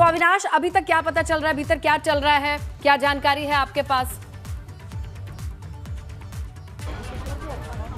अविनाश, अभी तक क्या पता चल रहा है, भीतर क्या चल रहा है, क्या जानकारी है आपके पास?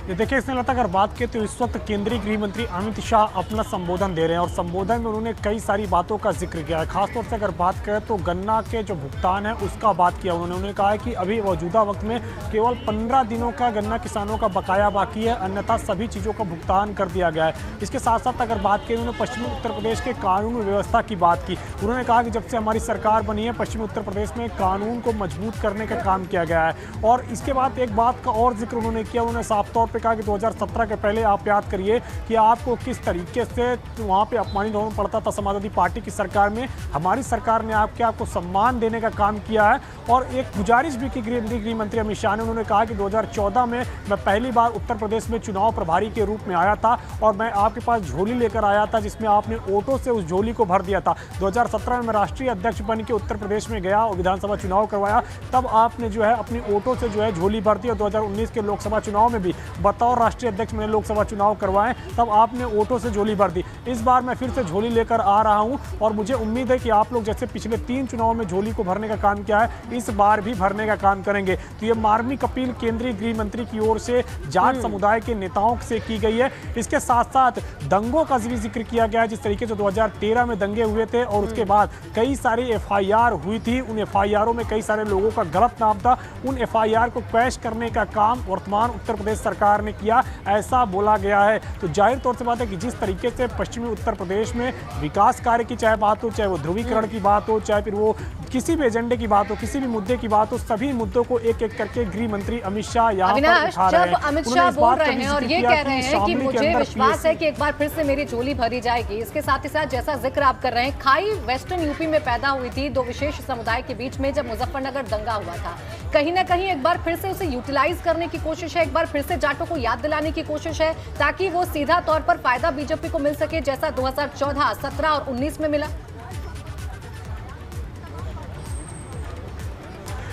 देखिए इसने लता अगर बात की तो इस वक्त केंद्रीय गृह मंत्री अमित शाह अपना संबोधन दे रहे हैं और संबोधन में उन्होंने कई सारी बातों का जिक्र किया है। खासतौर से अगर बात करें तो गन्ना के जो भुगतान है उसका बात किया उन्होंने कहा है कि अभी मौजूदा वक्त में केवल 15 दिनों का गन्ना किसानों का बकाया बाकी है, अन्यथा सभी चीज़ों का भुगतान कर दिया गया है। इसके साथ साथ अगर बात की उन्होंने पश्चिमी उत्तर प्रदेश के कानून व्यवस्था की बात की। उन्होंने कहा कि जब से हमारी सरकार बनी है पश्चिमी उत्तर प्रदेश में कानून को मजबूत करने का काम किया गया है। और इसके बाद एक बात का और जिक्र उन्होंने किया, उन्होंने साफ तौर पर कहा कि 2017 के पहले आप याद करिए कि आपको किस तरीके से वहाँ पे अपमानित होना पड़ता था समाजवादी पार्टी की सरकार में। हमारी सरकार ने आपको सम्मान देने का काम किया है। और एक गुजारिश भी की गृह मंत्री अमित शाह ने, उन्होंने कहा कि 2014 में मैं पहली बार उत्तर प्रदेश में चुनाव प्रभारी के रूप में आया था और मैं आपके पास झोली लेकर आया था जिसमें आपने वोटों से उस झोली को भर दिया था। 2017 में मैं राष्ट्रीय अध्यक्ष बन के उत्तर प्रदेश में गया और विधानसभा चुनाव करवाया, तब आपने जो है अपनी वोटों से जो है झोली भर दी। और 2019 के लोकसभा चुनाव में भी बतौर राष्ट्रीय अध्यक्ष मैंने लोकसभा चुनाव करवाए, तब आपने वोटों से झोली भर दी। इस बार मैं फिर से झोली लेकर आ रहा हूं और मुझे उम्मीद है कि आप लोग जैसे पिछले 3 चुनाव में झोली को भरने का काम किया है, इस बार भी भरने का काम करेंगे। तो ये मार्मिक अपील केंद्रीय गृह मंत्री की ओर से जाट समुदाय के नेताओं से की गई है। इसके साथ साथ दंगों का भी जिक्र किया गया है, जिस तरीके से 2013 में दंगे हुए थे और उसके बाद कई सारी FIR हुई थी। उन FIRों में कई सारे लोगों का गलत नाम था। उन FIR को क्वैश करने का काम वर्तमान उत्तर प्रदेश सरकार ने किया, ऐसा बोला गया है। तो जाहिर तौर से बात है कि जिस तरीके से पश्चिमी उत्तर प्रदेश में विकास कार्य की चाहे बात हो, चाहे वो ध्रुवीकरण की बात हो, चाहे फिर वो किसी भी एजेंडे की बात हो, किसी भी मुद्दे की बात हो, सभी मुद्दों को एक एक करके गृह मंत्री अमित शाह यहाँ पर उठा रहे हैं। जब अमित शाह बोल रहे हैं और ये कह रहे हैं कि मुझे विश्वास है कि एक बार फिर से मेरी झोली भरी जाएगी। इसके साथ ही साथ जैसा जिक्र आप कर रहे हैं, खाई वेस्टर्न यूपी में पैदा हुई थी 2 विशेष समुदाय के बीच में जब मुजफ्फरनगर दंगा हुआ था। कहीं ना कहीं एक बार फिर से उसे यूटिलाइज करने की कोशिश है, एक बार फिर से जाटों को याद दिलाने की कोशिश है ताकि वो सीधा तौर पर फायदा बीजेपी को मिल सके, जैसा 2014, 17 और 19 में मिला।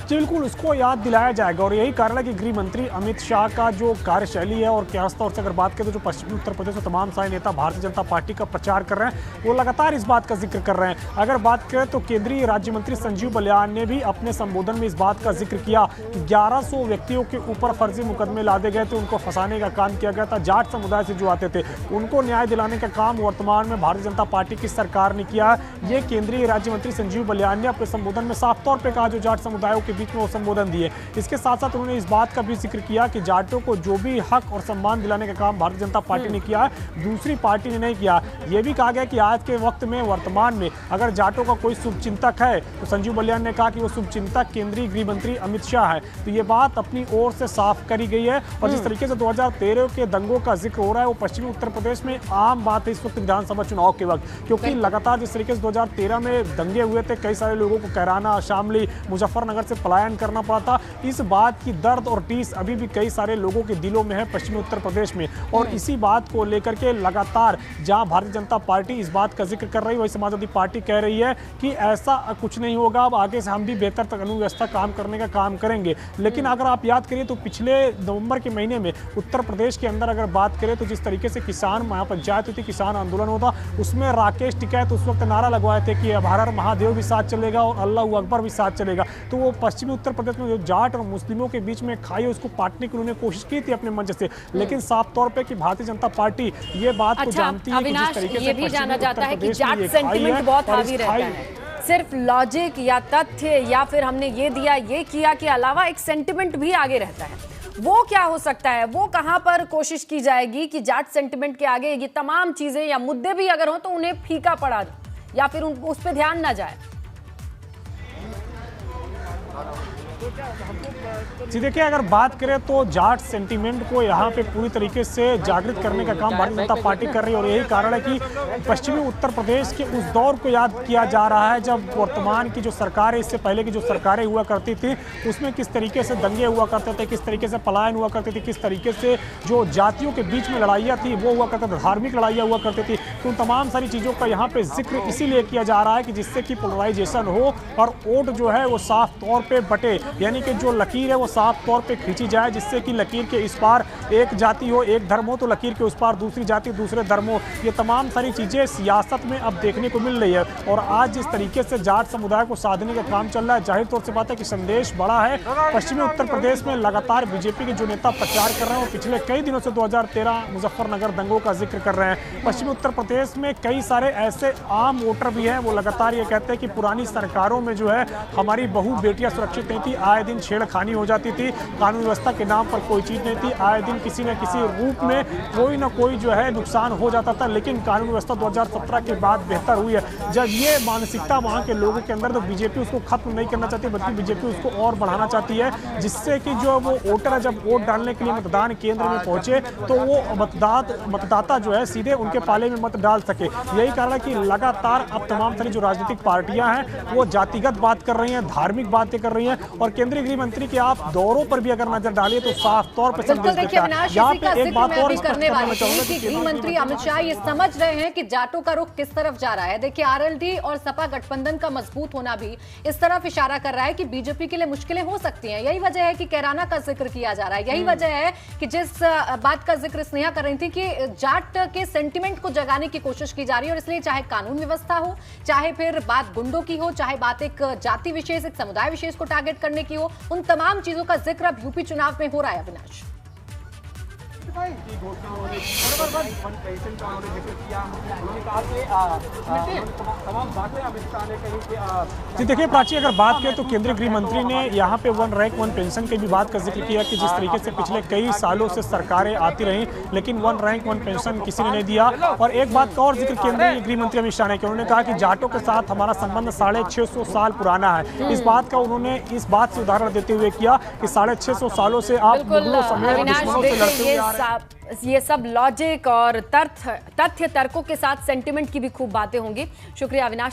जी बिल्कुल, उसको याद दिलाया जाएगा और यही कारण है कि गृह मंत्री अमित शाह का जो कार्यशैली है और खास तौर से अगर बात करें तो जो पश्चिमी उत्तर प्रदेश में तमाम सारे नेता भारतीय जनता पार्टी का प्रचार कर रहे हैं, वो लगातार इस बात का जिक्र कर रहे हैं। अगर बात करें तो केंद्रीय राज्य मंत्री संजीव बलियान ने भी अपने संबोधन में इस बात का जिक्र किया कि 1100 व्यक्तियों के ऊपर फर्जी मुकदमे लादे गए थे, उनको फंसाने का काम किया गया था। जाट समुदाय से जो आते थे उनको न्याय दिलाने का काम वर्तमान में भारतीय जनता पार्टी की सरकार ने किया है। ये केंद्रीय राज्य मंत्री संजीव बलियान ने अपने संबोधन में साफ तौर पर कहा, जो जाट समुदायों के बीच में वो संबोधन दिए। इसके साथ साथ उन्होंने इस बात का भी जिक्र किया कि जाटों को जो भी हक और सम्मान दिलाने का काम भारतीय जनता पार्टी ने किया है, दूसरी पार्टी ने नहीं किया। यह भी कहा गया कि आज के वक्त में वर्तमान में अगर जाटों का कोई शुभचिंतक है तो संजीव बलियान ने कहा कि वो शुभचिंतक केंद्रीय गृह मंत्री अमित शाह है। तो ये बात अपनी ओर से साफ करी गई है। और जिस तरीके से 2013 के दंगों का जिक्र हो रहा है वो पश्चिमी उत्तर प्रदेश में आम बात है इस वक्त विधानसभा चुनाव के वक्त, क्योंकि लगातार जिस तरीके से 2013 में दंगे हुए थे, कई सारे लोगों को कैराना, शामली, मुजफ्फरनगर से पलायन करना पड़ा था। इस बात की दर्द और टीस अभी भी कई सारे लोगों के दिलों में है पश्चिमी उत्तर प्रदेश में। और इसी बात को लेकर के लगातार जहां भारतीय जनता पार्टी इस बात का जिक्र कर रही है, वही समाजवादी पार्टी कह रही है कि ऐसा कुछ नहीं होगा, अब आगे से हम भी बेहतर कानून व्यवस्था काम करने का काम करेंगे। लेकिन अगर आप याद करिए तो पिछले नवंबर के महीने में उत्तर प्रदेश के अंदर अगर बात करें तो जिस तरीके से किसान महापंचायत हुई थी, किसान आंदोलन होता, उसमें राकेश टिकैत उस वक्त नारा लगवाए थे कि अब हर हर महादेव भी साथ चलेगा और अल्लाह अकबर भी साथ चलेगा। तो वो पश्चिमी उत्तर प्रदेश में जो जाट और मुस्लिमों के बीच में खाई उसको पाटने की उन्होंने कोशिश की थी अपने मंच से, लेकिन साफ तौर पे कि भारतीय जनता पार्टी ये बात को जानती है कि जिस तरीके से ये भी जाना जाता है कि जाट सेंटिमेंट बहुत हावी रहता है। सिर्फ लॉजिक या तथ्य या फिर हमने ये दिया ये किया के अलावा एक सेंटिमेंट भी आगे रहता है। वो क्या हो सकता है, वो कहां पर कोशिश की जाएगी कि जाट सेंटिमेंट के आगे ये तमाम चीजें या मुद्दे भी अगर हो तो उन्हें फीका पड़ा या फिर उस पर ध्यान ना जाए। जी देखिए, अगर बात करें तो जाट सेंटीमेंट को यहाँ पे पूरी तरीके से जागृत करने का काम भारतीय जनता पार्टी कर रही है और यही कारण है कि पश्चिमी उत्तर प्रदेश के उस दौर को याद किया जा रहा है जब वर्तमान की जो सरकार है, इससे पहले की जो सरकारें हुआ करती थी उसमें किस तरीके से दंगे हुआ करते थे, किस तरीके से पलायन हुआ करती थी, किस तरीके से जो जातियों के बीच में लड़ाइयाँ थी वो हुआ करता था, धार्मिक लड़ाइयाँ हुआ करती थी। तो उन तमाम सारी चीज़ों का यहाँ पे जिक्र इसीलिए किया जा रहा है कि जिससे कि पोलराइजेशन हो और वोट जो है वो साफ तौर पर बटे। यानी कि जो लकीर है वो साफ तौर पे खींची जाए, जिससे कि लकीर के इस पार एक जाति हो, एक धर्म हो, तो लकीर के उस पार दूसरी जाति, दूसरे धर्म हो। ये तमाम सारी चीज़ें सियासत में अब देखने को मिल रही है। और आज जिस तरीके से जाट समुदाय को साधने का काम चल रहा है, जाहिर तौर से बात है कि संदेश बड़ा है। पश्चिमी उत्तर प्रदेश में लगातार बीजेपी के जो नेता प्रचार कर रहे हैं, वो पिछले कई दिनों से 2013 मुजफ्फरनगर दंगों का जिक्र कर रहे हैं। पश्चिमी उत्तर प्रदेश में कई सारे ऐसे आम वोटर भी हैं, वो लगातार ये कहते हैं कि पुरानी सरकारों में जो है हमारी बहू बेटियां सुरक्षित नहीं थी, आए दिन छेड़खानी हो जाती थी, कानून व्यवस्था के नाम पर कोई चीज़ नहीं थी, आए दिन किसी न किसी रूप में कोई ना कोई जो है नुकसान हो जाता था। लेकिन कानून व्यवस्था 2017 के बाद बेहतर हुई है। जब ये मानसिकता वहाँ के लोगों के अंदर, तो बीजेपी उसको खत्म नहीं करना चाहती, बल्कि बीजेपी उसको और बढ़ाना चाहती है, जिससे कि जो वो वोटर है जब वोट डालने के लिए मतदान केंद्र में पहुंचे तो वो मतदाता जो है सीधे उनके पाले में मत डाल सके। यही कारण है कि लगातार अब तमाम सारी जो राजनीतिक पार्टियां हैं वो जातिगत बात कर रही हैं, धार्मिक बातें कर रही हैं। और केंद्रीय गृह मंत्री के आप दौरों पर भी अगर नजर डालिए तो साफ तौर पर संदेश देता है। यहाँ पे एक बात और करने वाली है कि गृह मंत्री अमित शाह ये समझ रहे हैं कि जाटों का रुख किस तरफ जा रहा है। देखिए, आरएलडी और सपा गठबंधन का मजबूत होना भी इस तरफ इशारा कर रहा है कि बीजेपी के लिए मुश्किलें हो सकती हैं। यही वजह है कि कैराना का जिक्र किया जा रहा है। यही वजह है कि जिस बात का जिक्र स्नेहा कर रही थी कि जाट के सेंटिमेंट को जगाने की कोशिश की जा रही है, और इसलिए चाहे कानून व्यवस्था हो, चाहे फिर बात गुंडों की हो, चाहे बात एक जाति विशेष, एक समुदाय विशेष को टारगेट करने की हो, उन तमाम चीजों का जिक्र अब यूपी चुनाव में हो रहा है। अविनाश, जी देखिए प्राची, अगर बात करें तो केंद्रीय गृह मंत्री ने यहाँ पे वन रैंक वन पेंशन की भी बात का जिक्र किया कि जिस तरीके से पिछले कई सालों से सरकारें आती रहीं, लेकिन वन रैंक वन पेंशन किसी ने नहीं दिया। और एक बात का और जिक्र केंद्रीय गृह मंत्री अमित शाह ने किया, उन्होंने कहा कि जाटों के साथ हमारा संबंध 650 साल पुराना है। इस बात का उन्होंने इस बात से उदाहरण देते हुए किया कि 650 सालों से आप मुगलों समेत दुश्मनों से लड़ते हुए आ रहे हैं। ये सब लॉजिक और तथ्य तर्कों के साथ सेंटिमेंट की भी खूब बातें होंगी। शुक्रिया अविनाश।